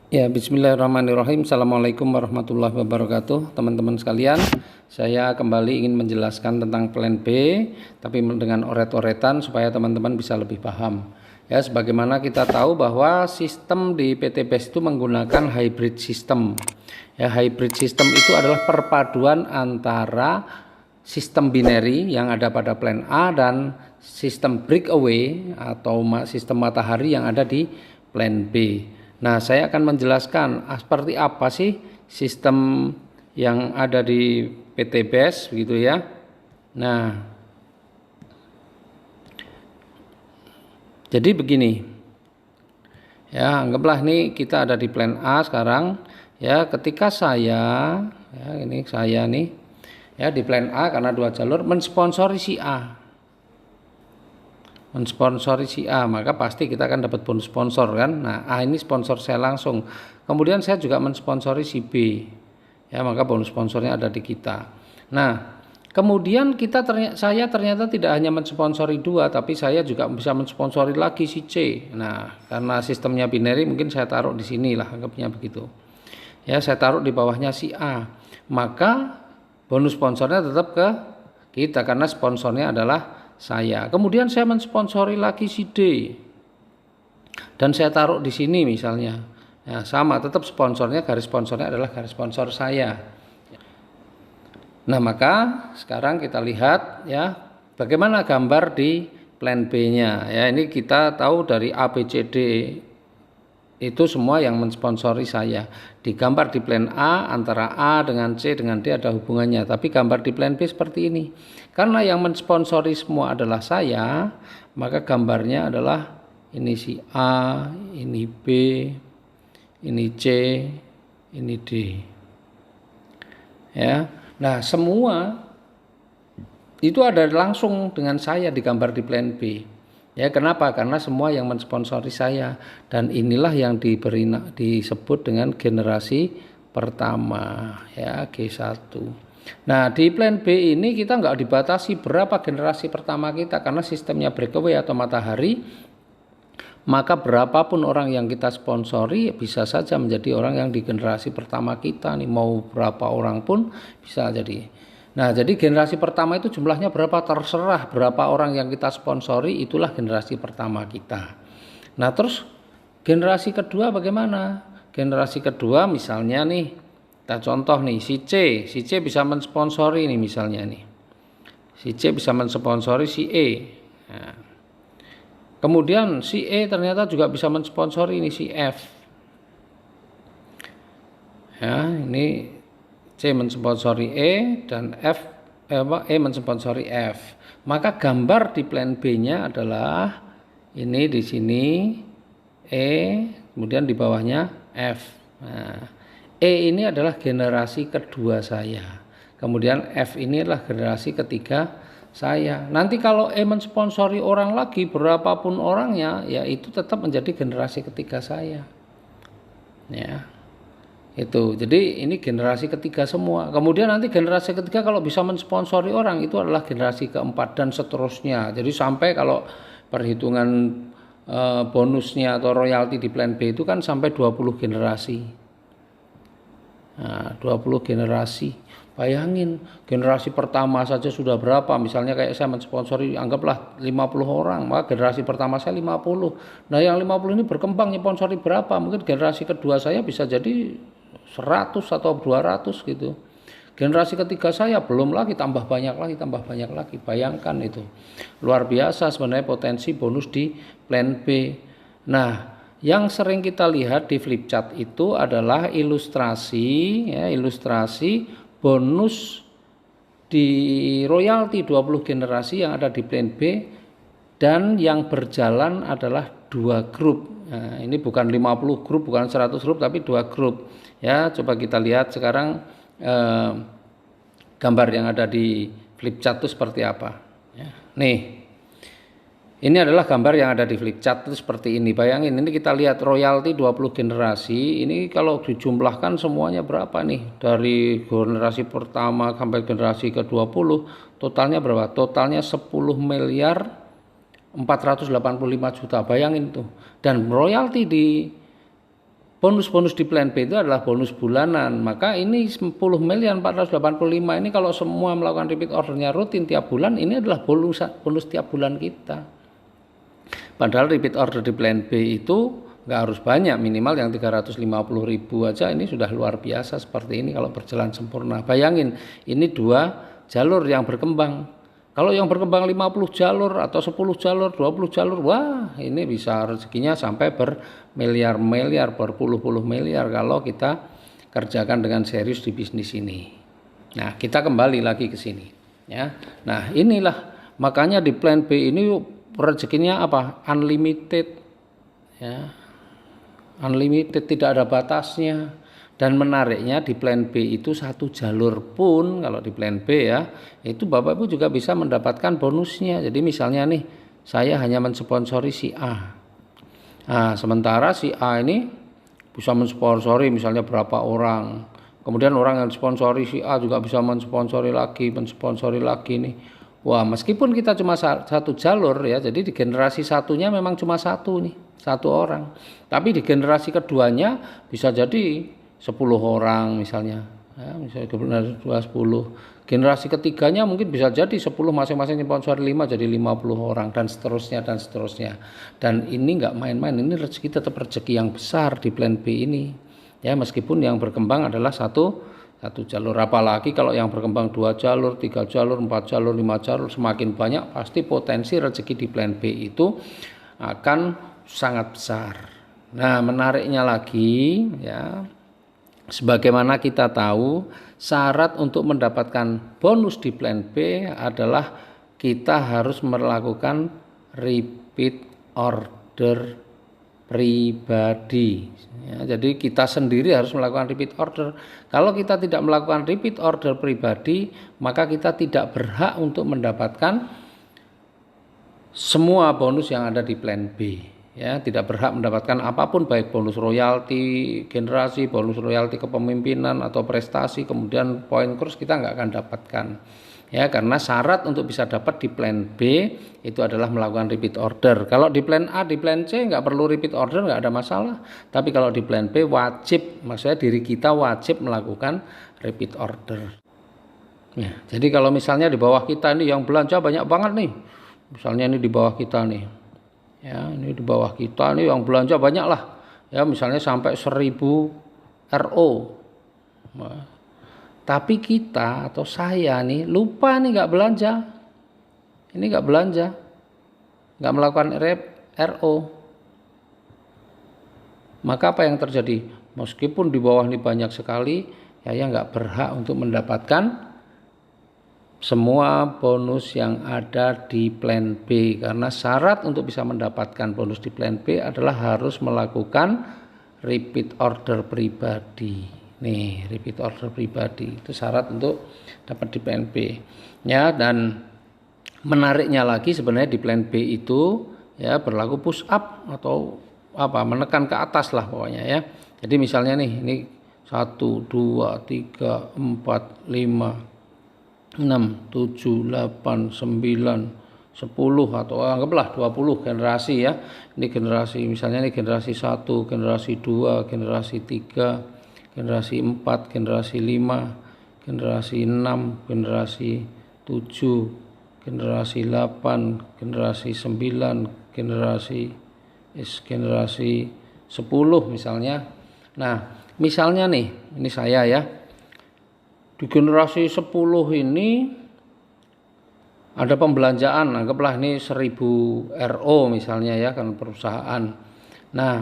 Ya, bismillahirrahmanirrahim. Assalamualaikum warahmatullahi wabarakatuh. Teman-teman sekalian, saya kembali ingin menjelaskan tentang plan B, tapi dengan oret-oretan supaya teman-teman bisa lebih paham. Ya, sebagaimana kita tahu bahwa sistem di PTBAS itu menggunakan hybrid system. Ya, hybrid system itu adalah perpaduan antara sistem binary yang ada pada plan A dan sistem breakaway atau sistem matahari yang ada di plan B. Nah, saya akan menjelaskan seperti apa sih sistem yang ada di PTBAS begitu ya. Nah, jadi begini. Ya, anggaplah nih kita ada di plan A sekarang. Ya, ketika saya ini saya nih ya di plan A karena dua jalur mensponsori si A. Mensponsori si A, maka pasti kita akan dapat bonus sponsor kan. Nah, A ini sponsor saya langsung. Kemudian saya juga mensponsori si B. Ya, maka bonus sponsornya ada di kita. Nah, kemudian saya ternyata tidak hanya mensponsori dua, tapi saya juga bisa mensponsori lagi si C. Nah, karena sistemnya binary mungkin saya taruh di sini lah, anggapnya begitu. Ya, saya taruh di bawahnya si A. Maka bonus sponsornya tetap ke kita karena sponsornya adalah saya. Kemudian saya mensponsori lagi si D dan saya taruh di sini misalnya. Ya, sama, tetap garis sponsornya adalah garis sponsor saya. Nah, maka sekarang kita lihat ya bagaimana gambar di plan B-nya. Ya, ini kita tahu dari A, B, C, D itu semua yang mensponsori saya. Digambar di plan A antara A dengan C dengan D ada hubungannya, tapi gambar di plan B seperti ini. Karena yang mensponsori semua adalah saya, maka gambarnya adalah ini si A, ini B, ini C, ini D. Ya. Nah, semua itu ada langsung dengan saya digambar di plan B. Ya, kenapa? Karena semua yang mensponsori saya, dan inilah yang disebut dengan generasi pertama ya, G1. Nah, di plan B ini kita nggak dibatasi berapa generasi pertama kita karena sistemnya breakaway atau matahari. Maka berapapun orang yang kita sponsori bisa saja menjadi orang yang di generasi pertama kita nih, mau berapa orang pun bisa jadi. Nah, jadi generasi pertama itu jumlahnya berapa terserah, berapa orang yang kita sponsori itulah generasi pertama kita. Nah, terus generasi kedua bagaimana? Generasi kedua misalnya nih, kita contoh nih si C bisa mensponsori nih misalnya nih. Si C bisa mensponsori si E. Nah, kemudian si E ternyata juga bisa mensponsori ini si F. Ya, ini C mensponsori E dan E mensponsori F. Maka gambar di plan B-nya adalah ini di sini E, kemudian di bawahnya F. Nah, E ini adalah generasi kedua saya. Kemudian F ini adalah generasi ketiga saya. Nanti kalau E mensponsori orang lagi berapapun orangnya, ya itu tetap menjadi generasi ketiga saya. Ya. Itu. Jadi ini generasi ketiga semua. Kemudian nanti generasi ketiga kalau bisa mensponsori orang itu adalah generasi keempat dan seterusnya. Jadi sampai kalau perhitungan bonusnya atau royalti di plan B itu kan sampai 20 generasi. Nah, 20 generasi. Bayangin, generasi pertama saja sudah berapa? Misalnya kayak saya mensponsori anggaplah 50 orang, maka generasi pertama saya 50. Nah, yang 50 ini berkembang sponsori berapa? Mungkin generasi kedua saya bisa jadi 100 atau 200 gitu. Generasi ketiga saya belum lagi tambah banyak lagi. Bayangkan itu. Luar biasa sebenarnya potensi bonus di plan B. Nah, yang sering kita lihat di flip chart itu adalah ilustrasi bonus di royalti 20 generasi yang ada di plan B dan yang berjalan adalah dua grup. Nah, ini bukan 50 grup, bukan 100 grup, tapi dua grup. Ya, coba kita lihat sekarang gambar yang ada di flip chart itu seperti apa. Ya. Nih, ini adalah gambar yang ada di flip chart itu seperti ini. Bayangin, ini kita lihat royalti 20 generasi. Ini kalau dijumlahkan semuanya berapa nih? Dari generasi pertama sampai generasi ke-20, totalnya berapa? Totalnya 10 miliar 485 juta. Bayangin tuh. Dan royalti di bonus-bonus di plan B itu adalah bonus bulanan. Maka ini 10.485.000 ini kalau semua melakukan repeat ordernya rutin tiap bulan, ini adalah bonus tiap bulan kita. Padahal repeat order di plan B itu nggak harus banyak, minimal yang 350.000 aja ini sudah luar biasa seperti ini kalau berjalan sempurna. Bayangin, ini 2 jalur yang berkembang. Kalau yang berkembang 50 jalur atau 10 jalur, 20 jalur, wah ini bisa rezekinya sampai bermiliar-miliar, berpuluh-puluh miliar kalau kita kerjakan dengan serius di bisnis ini. Nah, kita kembali lagi ke sini ya. Nah, inilah makanya di plan B ini rezekinya apa? Unlimited ya. Unlimited, tidak ada batasnya. Dan menariknya di plan B itu 1 jalur pun kalau di plan B ya, itu Bapak Ibu juga bisa mendapatkan bonusnya. Jadi misalnya nih, saya hanya mensponsori si A. Nah, sementara si A ini bisa mensponsori misalnya berapa orang. Kemudian orang yang sponsori si A juga bisa mensponsori lagi nih. Wah, meskipun kita cuma 1 jalur ya, jadi di generasi satunya memang cuma 1 nih, 1 orang. Tapi di generasi keduanya bisa jadi 10 orang misalnya, ya, misalnya generasi 10. Generasi ketiganya mungkin bisa jadi 10 masing-masing sponsor 5 jadi 50 orang dan seterusnya dan seterusnya. Dan ini nggak main-main, ini rezeki tetap rezeki yang besar di plan B ini. Ya, meskipun yang berkembang adalah satu jalur, apalagi kalau yang berkembang 2 jalur, 3 jalur, 4 jalur, 5 jalur, semakin banyak pasti potensi rezeki di plan B itu akan sangat besar. Nah, menariknya lagi ya, sebagaimana kita tahu, syarat untuk mendapatkan bonus di plan B adalah kita harus melakukan repeat order pribadi. Ya, jadi kita sendiri harus melakukan repeat order. Kalau kita tidak melakukan repeat order pribadi, maka kita tidak berhak untuk mendapatkan semua bonus yang ada di plan B. Ya, tidak berhak mendapatkan apapun, baik bonus royalti generasi, bonus royalti kepemimpinan atau prestasi, kemudian poin kurs kita nggak akan dapatkan. Ya, karena syarat untuk bisa dapat di plan B itu adalah melakukan repeat order. Kalau di plan A, di plan C nggak perlu repeat order, nggak ada masalah. Tapi kalau di plan B wajib, maksudnya diri kita wajib melakukan repeat order. Ya, jadi kalau misalnya di bawah kita ini yang belanja banyak banget nih, misalnya ini di bawah kita nih. Ya, ini di bawah kita nih yang belanja banyak lah. Ya, misalnya sampai 1000 RO. Nah, tapi kita atau saya nih lupa nih nggak belanja. Ini nggak belanja. Nggak melakukan RO. Maka apa yang terjadi? Meskipun di bawah ini banyak sekali, ya nggak berhak untuk mendapatkan semua bonus yang ada di plan B, karena syarat untuk bisa mendapatkan bonus di plan B adalah harus melakukan repeat order pribadi. Nih, repeat order pribadi itu syarat untuk dapat di plan B. Ya, dan menariknya lagi sebenarnya di plan B itu ya berlaku push up atau apa, menekan ke atas lah pokoknya ya. Jadi misalnya nih, ini 1 2 3 4 5 6, 7, 8, 9, 10 atau anggaplah 20 generasi ya. Ini generasi, misalnya ini generasi 1, generasi 2, generasi 3, generasi 4, generasi 5, generasi 6, generasi 7, generasi 8, generasi 9, generasi 10 misalnya. Nah, misalnya nih, ini saya ya. Di generasi 10 ini ada pembelanjaan, anggaplah ini 1000 RO misalnya ya kan perusahaan. Nah,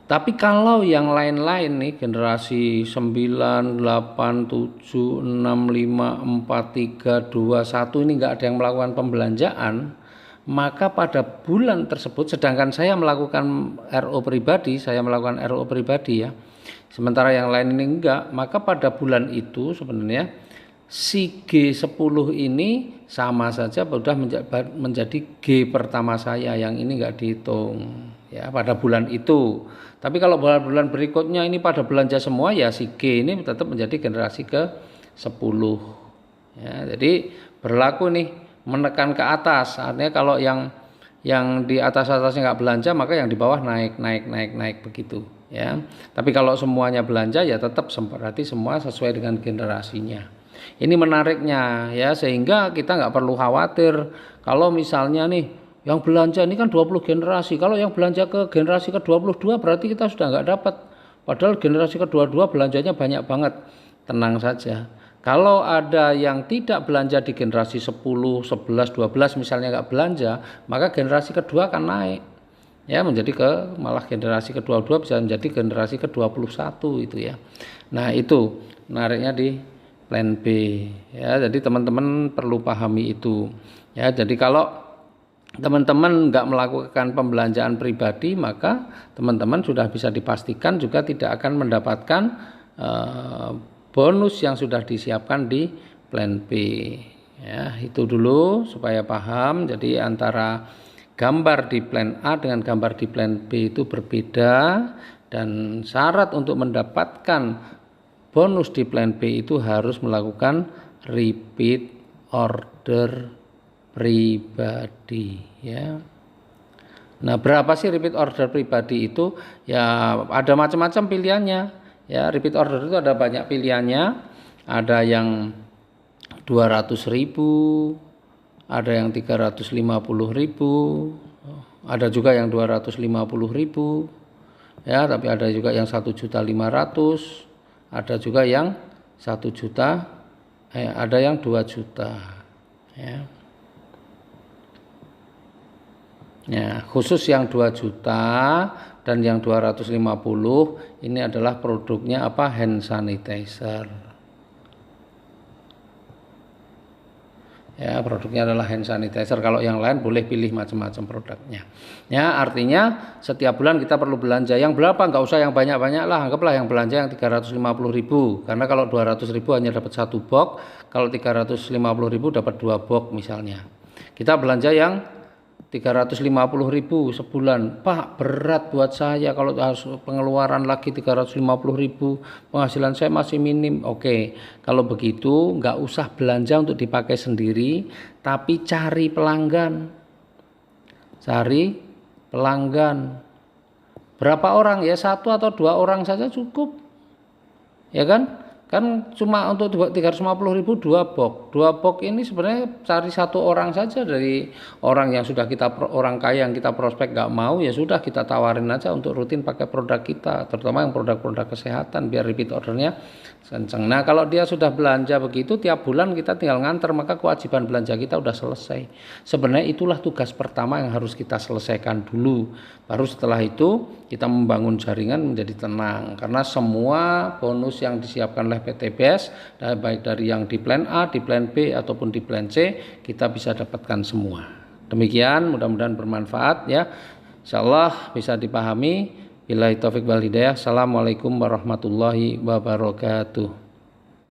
tapi kalau yang lain-lain nih generasi 9, 8, 7, 6, 5, 4, 3, 2, 1 ini nggak ada yang melakukan pembelanjaan, maka pada bulan tersebut, sedangkan saya melakukan RO pribadi, ya, sementara yang lain ini enggak, maka pada bulan itu sebenarnya si G10 ini sama saja sudah menjadi G pertama saya, yang ini enggak dihitung ya pada bulan itu. Tapi kalau bulan berikutnya ini pada belanja semua, ya si G ini tetap menjadi generasi ke-10 ya. Jadi berlaku nih menekan ke atas, artinya kalau yang yang di atasnya nggak belanja, maka yang di bawah naik begitu ya. Tapi kalau semuanya belanja ya tetap berarti semua sesuai dengan generasinya. Ini menariknya ya, sehingga kita nggak perlu khawatir kalau misalnya nih yang belanja ini kan 20 generasi. Kalau yang belanja ke generasi ke-22 berarti kita sudah nggak dapat. Padahal generasi ke-22 belanjanya banyak banget. Tenang saja. Kalau ada yang tidak belanja di generasi 10, 11, 12 misalnya nggak belanja, maka generasi kedua akan naik. Ya, menjadi malah generasi ke-22 bisa menjadi generasi ke-21 itu ya. Nah, itu menariknya di plan B ya. Jadi teman-teman perlu pahami itu. Ya, jadi kalau teman-teman nggak melakukan pembelanjaan pribadi, maka teman-teman sudah bisa dipastikan juga tidak akan mendapatkan bonus yang sudah disiapkan di plan B. Ya, itu dulu supaya paham. Jadi antara gambar di plan A dengan gambar di plan B itu berbeda, dan syarat untuk mendapatkan bonus di plan B itu harus melakukan repeat order pribadi ya. Nah, berapa sih repeat order pribadi itu? Ya ada macam-macam pilihannya. Ya, repeat order itu ada banyak pilihannya. Ada yang 200.000, ada yang 350.000, ada juga yang 250.000. Ya, tapi ada juga yang 1.500.000, ada juga yang 1 juta, ada yang 2 juta. Ya. Ya, khusus yang 2 juta dan yang 250 ini adalah produknya apa? Hand sanitizer. Ya, produknya adalah hand sanitizer. Kalau yang lain boleh pilih macam-macam produknya. Ya, artinya setiap bulan kita perlu belanja yang berapa? Enggak usah yang banyak-banyak lah. Anggaplah yang belanja yang 350.000. Karena kalau 200.000 hanya dapat 1 box, kalau 350.000 dapat 2 box misalnya. Kita belanja yang 350.000 sebulan. Pak, berat buat saya kalau harus pengeluaran lagi 350.000, penghasilan saya masih minim. Oke, kalau begitu nggak usah belanja untuk dipakai sendiri, tapi cari pelanggan. Berapa orang ya? 1 atau 2 orang saja cukup. Ya kan? Kan cuma untuk 350.000 2 box. 2 box ini sebenarnya cari 1 orang saja dari orang yang sudah orang kaya yang kita prospek nggak mau, ya sudah kita tawarin aja untuk rutin pakai produk kita, terutama yang produk-produk kesehatan biar repeat ordernya kenceng. Nah, kalau dia sudah belanja begitu tiap bulan kita tinggal nganter, maka kewajiban belanja kita udah selesai. Sebenarnya itulah tugas pertama yang harus kita selesaikan dulu. Baru setelah itu kita membangun jaringan menjadi tenang, karena semua bonus yang disiapkan oleh PTBS, baik dari yang di plan A, di plan B ataupun di plan C, kita bisa dapatkan semua. Demikian, mudah-mudahan bermanfaat ya. Insyaallah bisa dipahami. Billahi taufik wal hidayah. Assalamualaikum warahmatullahi wabarakatuh.